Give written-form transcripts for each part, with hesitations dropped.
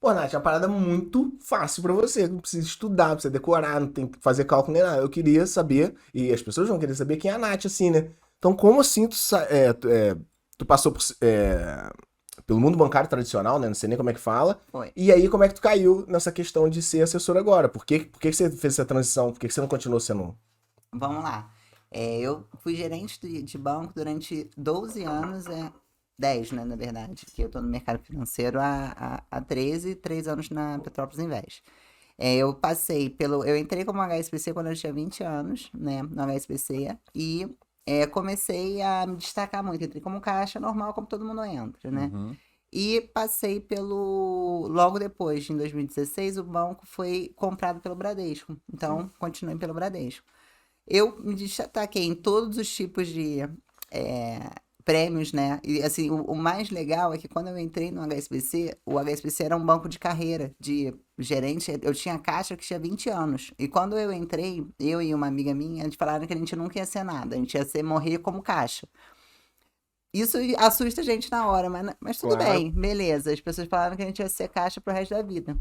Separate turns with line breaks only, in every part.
Pô, Nath, é uma parada muito fácil pra você. Não precisa estudar, não precisa decorar, não tem que fazer cálculo nem nada. Eu queria saber, e as pessoas vão querer saber quem é a Nath, assim, né? Então, como assim tu passou pelo mundo bancário tradicional, né? Não sei nem como é que fala.
Foi.
E aí, como é que tu caiu nessa questão de ser assessor agora? Por que você fez essa transição? Por que você não continuou sendo?
Vamos lá. Eu fui gerente de banco durante 12 anos, 10, né, na verdade, que eu estou no mercado financeiro há 13, 3 anos na Petrópolis Invest. Eu entrei como HSBC quando eu tinha 20 anos, né, no HSBC, e comecei a me destacar muito. Entrei como caixa normal, como todo mundo entra, né?
Uhum.
E passei logo depois, em 2016, o banco foi comprado pelo Bradesco. Então, continuei pelo Bradesco. Eu me destaquei em todos os tipos de é, prêmios, né? E assim, o mais legal é que quando eu entrei no HSBC, o HSBC era um banco de carreira, de gerente. Eu tinha caixa que tinha 20 anos. E quando eu entrei, eu e uma amiga minha, a gente falaram que a gente nunca ia ser nada, a gente ia morrer como caixa. Isso assusta a gente na hora, mas tudo
Claro.
bem, beleza. As pessoas falaram que a gente ia ser caixa pro resto da vida.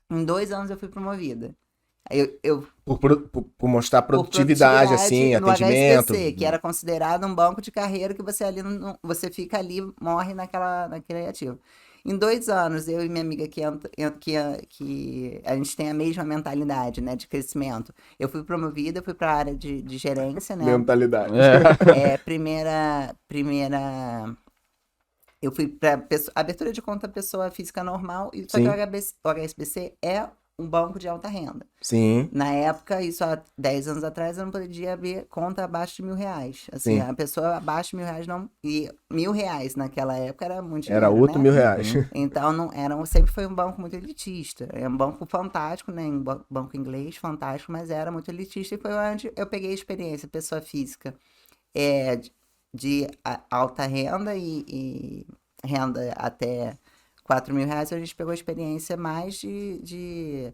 Em 2 anos eu fui promovida. Eu
Por mostrar
por
produtividade, assim,
produtividade no
atendimento.
HSBC, que era considerado um banco de carreira que você ali você fica ali, morre naquele ativo. Em 2 anos, eu e minha amiga que a gente tem a mesma mentalidade, né, de crescimento. Eu fui promovida, fui para a área de gerência, né?
Mentalidade.
É.
Eu fui para abertura de conta pessoa física normal, e só que o
Sim,
HSBC é um banco de alta renda.
sim,
Na época, isso há 10 anos atrás, eu não podia abrir conta abaixo de R$ 1.000. Assim,
sim.
a pessoa abaixo de R$ 1.000 não. E R$ 1.000 naquela época era muito
Era
dinheiro,
outro
né?
R$ 1.000.
Uhum.
Então, não era, sempre foi um banco muito elitista. É um banco fantástico, né? Banco inglês, fantástico, mas era muito elitista. E foi onde eu peguei a experiência, pessoa física, é, de alta renda e renda até R$ 4.000. A gente pegou a experiência mais de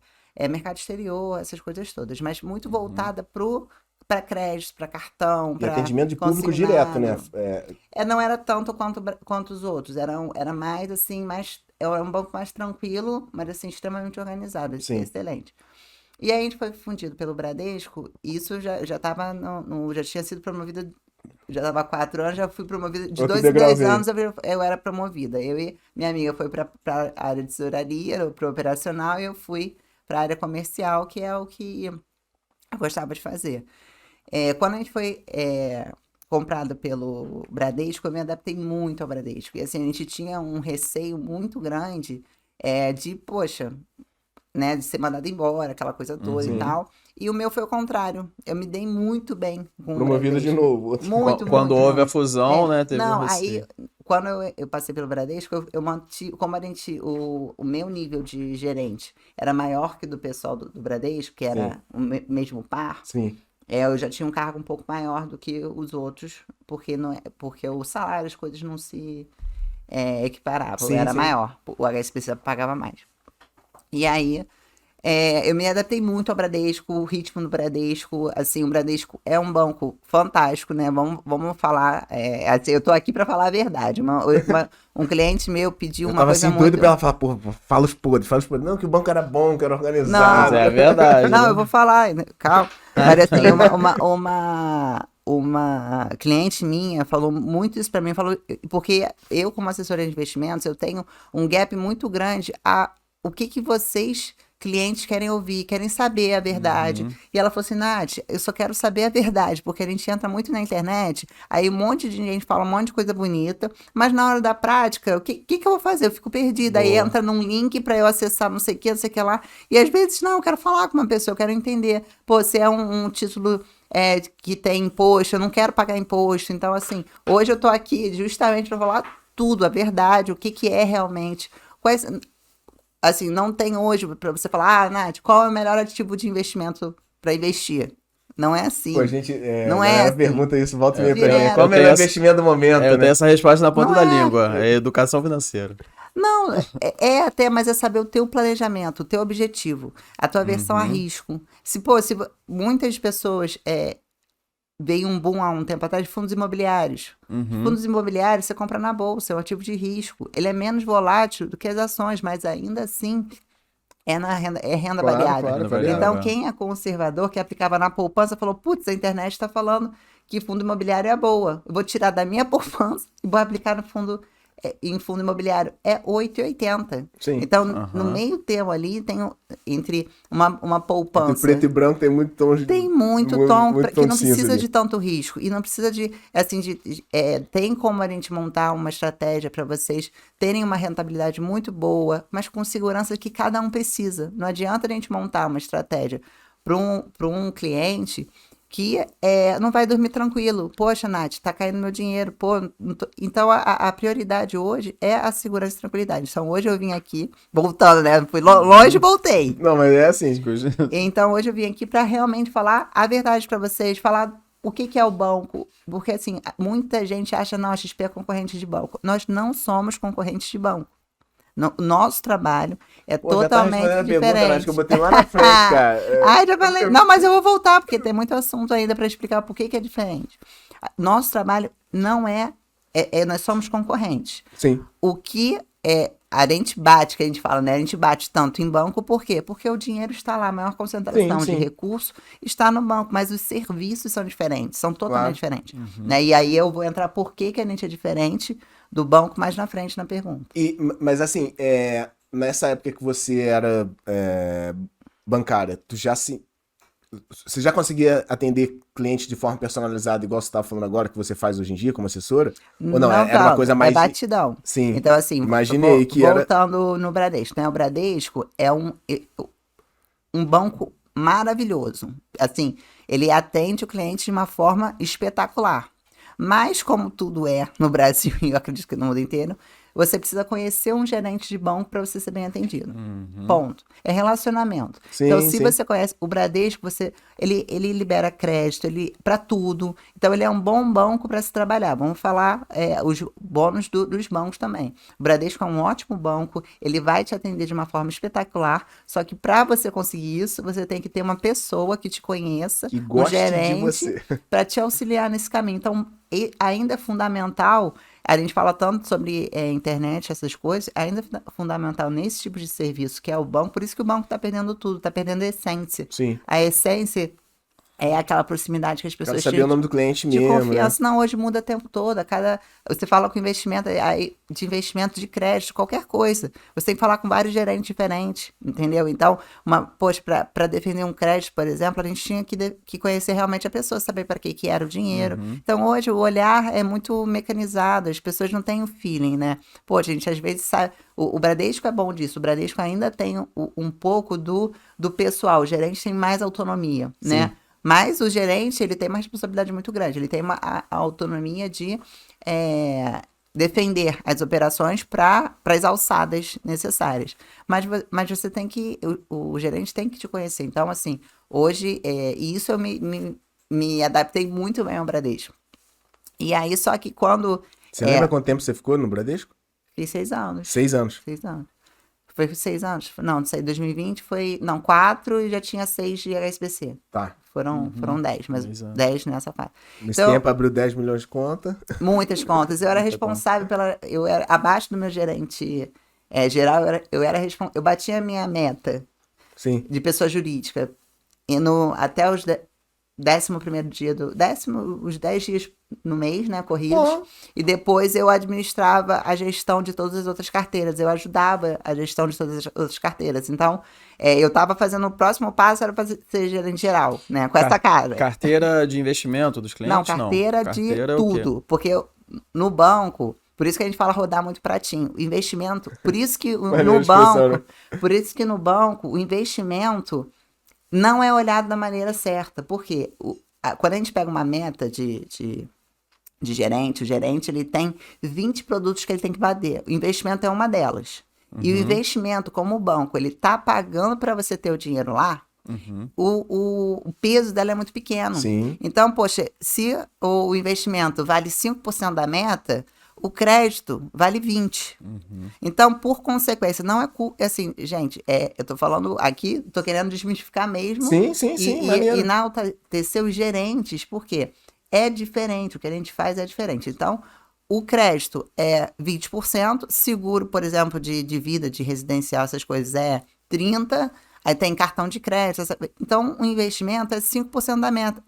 mercado exterior, essas coisas todas, mas muito
Uhum.
voltada para crédito, para cartão,
E
para
atendimento de público direto, né?
consignado. Não era tanto quanto os outros, era mais assim, era um banco mais tranquilo, mas assim, extremamente organizado,
Sim.
excelente. E aí a gente foi fundido pelo Bradesco, e isso já tava já tinha sido promovido, já estava há 4 anos, já fui promovida, de
Outro
2 em 2 anos
degrauzinho.
eu era promovida. Eu e minha amiga foi para a área de tesouraria, para o operacional, e eu fui para a área comercial, que é o que eu gostava de fazer. Quando a gente foi comprado pelo Bradesco, eu me adaptei muito ao Bradesco. E assim, a gente tinha um receio muito grande poxa, né, de ser mandado embora, aquela coisa toda e
Uhum.
Sim.
tal. E o meu foi o contrário. Eu me dei muito bem com o
Promovido de
Bradesco.
novo.
Muito,
Quando
muito,
houve a
muito.
fusão, né, teve o
Não, aí,
receio.
quando eu passei pelo Bradesco, eu mantive, como o meu nível de gerente era maior que do pessoal do Bradesco, que
Sim,
era o mesmo par,
sim,
eu já tinha um cargo um pouco maior do que os outros, porque, não, porque o salário, as coisas não se equiparavam. Eu
sim,
era
sim.
maior, o HSBC pagava mais. E aí, eu me adaptei muito ao Bradesco, o ritmo do Bradesco, assim, o Bradesco é um banco fantástico, né? Vamos falar, assim, eu tô aqui para falar a verdade. Um cliente meu pediu
Eu
uma
tava
coisa
assim doido
muito.
pra ela falar, pô, fala os podres, fala os podres. Não, que o banco era bom, que era
Mas
Não,
organizado.
é a verdade,
não, eu
né?
vou falar, né, calma. Mas assim, uma cliente minha falou muito isso para mim, falou, porque eu, como assessora de investimentos, eu tenho um gap muito grande a o que vocês, clientes, querem ouvir, querem saber a verdade.
Uhum.
E ela falou assim, Nath, eu só quero saber a verdade, porque a gente entra muito na internet, aí um monte de gente fala um monte de coisa bonita, mas na hora da prática, o que eu vou fazer? Eu fico perdida. Aí
Boa.
entra num link para eu acessar não sei o que, não sei o que lá. E às vezes, não, eu quero falar com uma pessoa, eu quero entender. Pô, se é um título que tem imposto, eu não quero pagar imposto. Então, assim, hoje eu tô aqui justamente para falar tudo, a verdade, o que é realmente. Quais, assim, não tem hoje para você falar, Nath, qual é o melhor ativo de investimento para investir? Não é
Pô, a
assim.
gente, a
Não é
galera
assim.
pergunta isso, volta e
É,
meia pra mim. Qual
eu
o
Direto.
melhor
tenho essa,
investimento do momento,
eu tenho
né?
essa resposta na ponta
Não
da
é.
língua. É educação financeira.
Não, até, mas é saber o teu planejamento, o teu objetivo, a tua versão a
Uhum.
risco. Se muitas pessoas veio um boom há um tempo atrás de fundos imobiliários. Fundos imobiliários você compra na bolsa, é um ativo de risco. Ele é menos volátil do que as ações, mas ainda assim é renda
Claro,
variável.
claro,
variável.
Então, quem é conservador, que aplicava na poupança, falou, putz, a internet está falando que fundo imobiliário é boa. Eu vou tirar da minha poupança e vou aplicar em fundo imobiliário. É 8,80.
Sim.
Então, no meio termo ali, tem entre uma poupança...
Entre preto e branco tem muito tom de...
Tem muito tom
muito
que não
cinza
precisa
ali.
de tanto risco. E não precisa de, assim, tem como a gente montar uma estratégia para vocês terem uma rentabilidade muito boa, mas com segurança que cada um precisa. Não adianta a gente montar uma estratégia para um cliente que não vai dormir tranquilo. Poxa, Nath, tá caindo meu dinheiro. Pô, então, a prioridade hoje é a segurança e tranquilidade. Então, hoje eu vim aqui, voltando, né? Fui longe e voltei.
Não, mas é assim.
Então, hoje eu vim aqui para realmente falar a verdade para vocês, falar o que é o banco. Porque, assim, muita gente acha, não, a XP é concorrente de banco. Nós não somos concorrentes de banco. Nosso trabalho é totalmente diferente.
Pergunta, acho que eu botei lá na frente, cara.
Ai, já falei. Não, mas eu vou voltar, porque tem muito assunto ainda para explicar por que é diferente. Nosso trabalho não nós somos concorrentes.
Sim.
O que a gente bate, que a gente fala, né? A gente bate tanto em banco, por quê? Porque o dinheiro está lá, a maior concentração de recurso está no banco, mas os serviços são diferentes, são totalmente diferentes. Né? E aí eu vou entrar por que a gente é diferente do banco mais na frente na pergunta.
Mas assim, nessa época que você era bancária, você já conseguia atender clientes de forma personalizada, igual você estava falando agora, que você faz hoje em dia como assessora? Ou não, era uma coisa mais...
É batidão.
Sim.
Então, assim,
imaginei que
voltando no Bradesco, né? O Bradesco é um banco maravilhoso. Assim, ele atende o cliente de uma forma espetacular. Mas, como tudo é no Brasil, e eu acredito que no mundo inteiro, você precisa conhecer um gerente de banco para você ser bem atendido. Ponto. É relacionamento.
Sim,
então, se
sim.
você conhece o Bradesco, ele libera crédito para tudo. Então, ele é um bom banco para se trabalhar. Vamos falar os bônus dos bancos também. O Bradesco é um ótimo banco, ele vai te atender de uma forma espetacular, só que para você conseguir isso, você tem que ter uma pessoa que te conheça,
Que
um
goste de
gerente,
você.
para te auxiliar nesse caminho. Então, ainda é fundamental, a gente fala tanto sobre internet, essas coisas, ainda é fundamental nesse tipo de serviço, que é o banco, por isso que o banco está perdendo tudo, está perdendo a essência.
Sim.
A essência é aquela proximidade que as pessoas
saber o nome do cliente
de
mesmo,
confiança.
né?
Não, hoje muda o tempo todo. Você fala com investimento, de investimento de crédito, qualquer coisa. Você tem que falar com vários gerentes diferentes, entendeu? Então, para defender um crédito, por exemplo, a gente tinha que conhecer realmente a pessoa, saber para que era o dinheiro. Então, hoje, o olhar é muito mecanizado, as pessoas não têm o feeling, né? Pô, gente, às vezes sabe... O Bradesco é bom disso. O Bradesco ainda tem um pouco do pessoal. O gerente tem mais autonomia, né? Mas o gerente, ele tem uma responsabilidade muito grande. Ele tem a autonomia de defender as operações para as alçadas necessárias. Mas você tem que... O gerente tem que te conhecer. Então, assim, hoje... E isso eu me adaptei muito bem ao Bradesco. E aí, só que quando...
Você lembra quanto tempo você ficou no Bradesco?
Fiz 6 anos.
6 anos.
6 anos. Foi 6 anos? Não sei, 2020 foi... Não, 4 e já tinha 6 de HSBC.
Tá.
Foram 10, mas 10 nessa fase.
Nesse tempo abriu 10 milhões de conta.
Muitas contas. Eu era responsável eu era abaixo do meu gerente geral, eu batia a minha meta de pessoa jurídica. E até os 11º dia os 10 dias no mês, né, corridos. E depois eu administrava a gestão de todas as outras carteiras. Eu ajudava a gestão de todas as outras carteiras. Então, eu estava fazendo o próximo passo, era para ser gerente geral, né, com essa cara.
Carteira de investimento dos clientes?
Não, carteira de tudo. Porque no banco... Por isso que a gente fala rodar muito pratinho. O investimento... Por isso que no banco, o investimento não é olhado da maneira certa. Por quê? Quando a gente pega uma meta de gerente, o gerente ele tem 20 produtos que ele tem que bater. O investimento é uma delas. E o investimento, como o banco, ele tá pagando para você ter o dinheiro lá, o peso dela é muito pequeno.
Sim.
Então, poxa, se o investimento vale 5% da meta, o crédito vale 20%. Então, por consequência, não é assim, gente, eu tô falando aqui, tô querendo desmistificar mesmo.
Sim,
e enaltecer os gerentes, por quê? é diferente, o que a gente faz é diferente. Então, o crédito é 20%, seguro, por exemplo, de vida, de residencial, essas coisas é 30%, aí tem cartão de crédito. Então, o investimento é 5% da meta.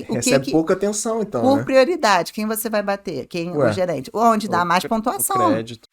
Recebe pouca atenção, então,
por
né?
prioridade, quem você vai bater? O
Ué.
gerente. Onde dá mais pontuação.
crédito.